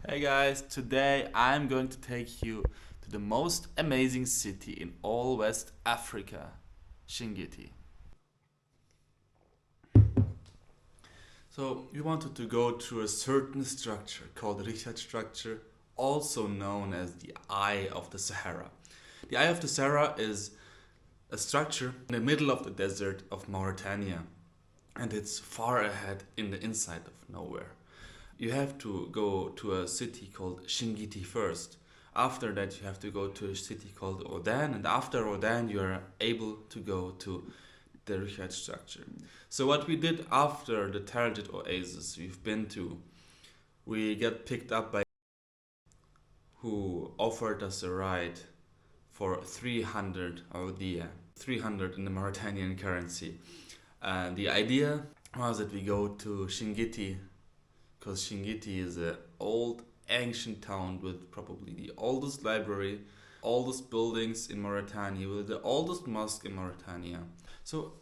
Hey guys, today I'm going to take you to the most amazing city in all West Africa, Chinguitti. So we wanted to go through a certain structure called Richard structure, also known as the Eye of the Sahara. The Eye of the Sahara is a structure in the middle of the desert of Mauritania, and it's far ahead in the inside of nowhere. You have to go to a city called Chinguitti first. After that, you have to go to a city called Odan, and after Odan, you are able to go to the Richard structure. So, what we did after the target oasis we've been to, we got picked up by who offered us a ride for 300 Audia, 300 in the Mauritanian currency. And the idea was that we go to Chinguitti because Chinguitti is an old ancient town with probably the oldest library, oldest buildings in Mauritania, with the oldest mosque in Mauritania. So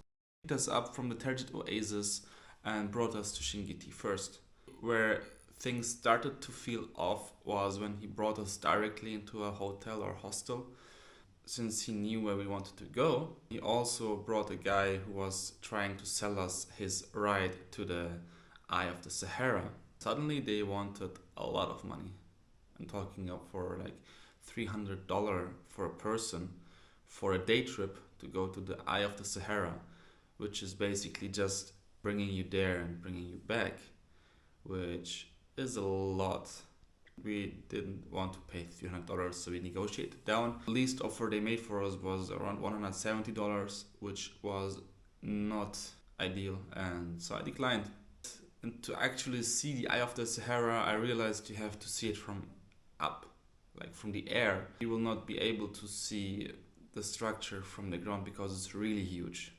he picked us up from the Terjit Oasis and brought us to Chinguitti first. Where things started to feel off was when he brought us directly into a hotel or hostel. Since he knew where we wanted to go, he also brought a guy who was trying to sell us his ride to the Eye of the Sahara. Suddenly they wanted a lot of money. I'm talking up for like $300 for a person for a day trip to go to the Eye of the Sahara, which is basically just bringing you there and bringing you back, which is a lot. We didn't want to pay $300, so we negotiated down. The least offer they made for us was around $170, which was not ideal, and so I declined. And to actually see the Eye of the Sahara, I realized you have to see it from up, like from the air. You will not be able to see the structure from the ground because it's really huge.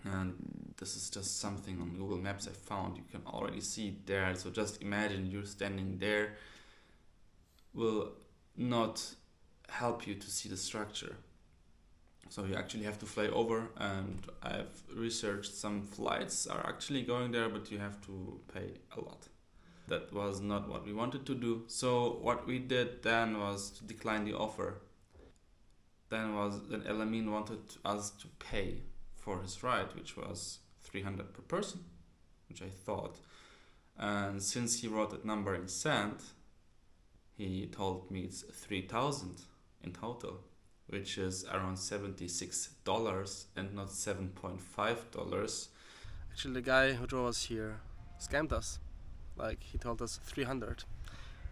And this is just something on Google Maps I found. You can already see it there. So just imagine you're standing there. Will not help you to see the structure. So you actually have to fly over, and I've researched some flights are actually going there, but you have to pay a lot. That was not what we wanted to do. So what we did then was to decline the offer. Then Elamin wanted us to pay for his ride, which was 300 per person, which I thought. And since he wrote that number in cent, he told me it's 3,000 in total, which is around $76 and not $7.5. Actually, the guy who drove us here scammed us. Like, he told us 300,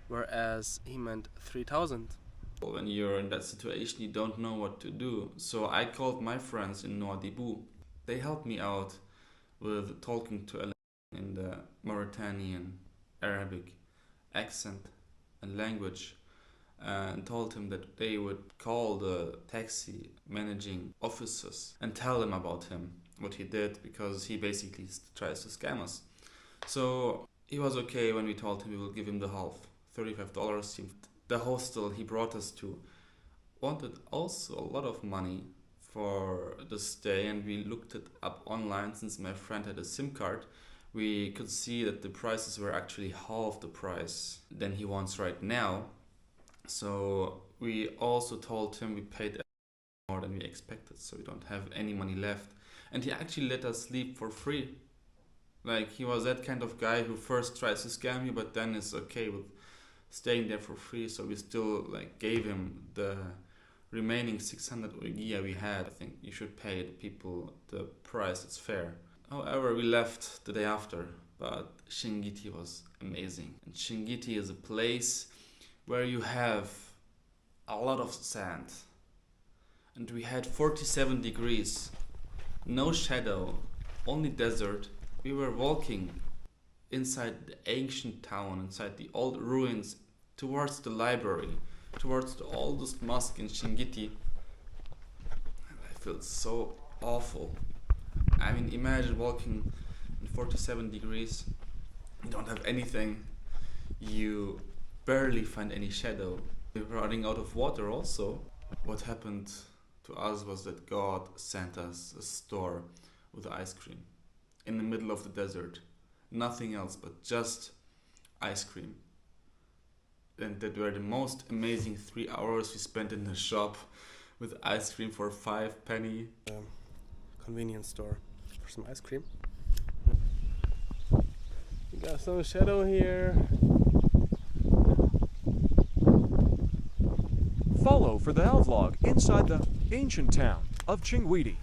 whereas he meant 3,000. When you're in that situation, you don't know what to do. So I called my friends in Nouadhibou. They helped me out with talking to Ellen in the Mauritanian Arabic accent and language, and told him that they would call the taxi managing officers and tell them about him, what he did, because he basically tries to scam us. So he was okay when we told him we will give him the half, $35. The hostel he brought us to wanted also a lot of money for the stay, and we looked it up online. Since my friend had a SIM card, we could see that the prices were actually half the price than he wants right now. So we also told him we paid more than we expected, so we don't have any money left. And he actually let us sleep for free. Like, he was that kind of guy who first tries to scam you, but then is okay with staying there for free. So we still gave him the remaining 600 Uigia we had. I think you should pay the people the price, it's fair. However, we left the day after, but Chinguitti was amazing. And Chinguitti is a place where you have a lot of sand. And we had 47 degrees, no shadow, only desert. We were walking inside the ancient town, inside the old ruins, towards the library, towards the oldest mosque in Chinguitti. And I felt so awful. I mean, imagine walking in 47 degrees, you don't have anything, you barely find any shadow. We're running out of water also. What happened to us was that God sent us a store with ice cream in the middle of the desert. Nothing else but just ice cream. and that were the most amazing 3 hours we spent in the shop with ice cream for 5 penny. Convenience store for some ice cream. We got some shadow here. Follow for the vlog inside the ancient town of Chinguitti.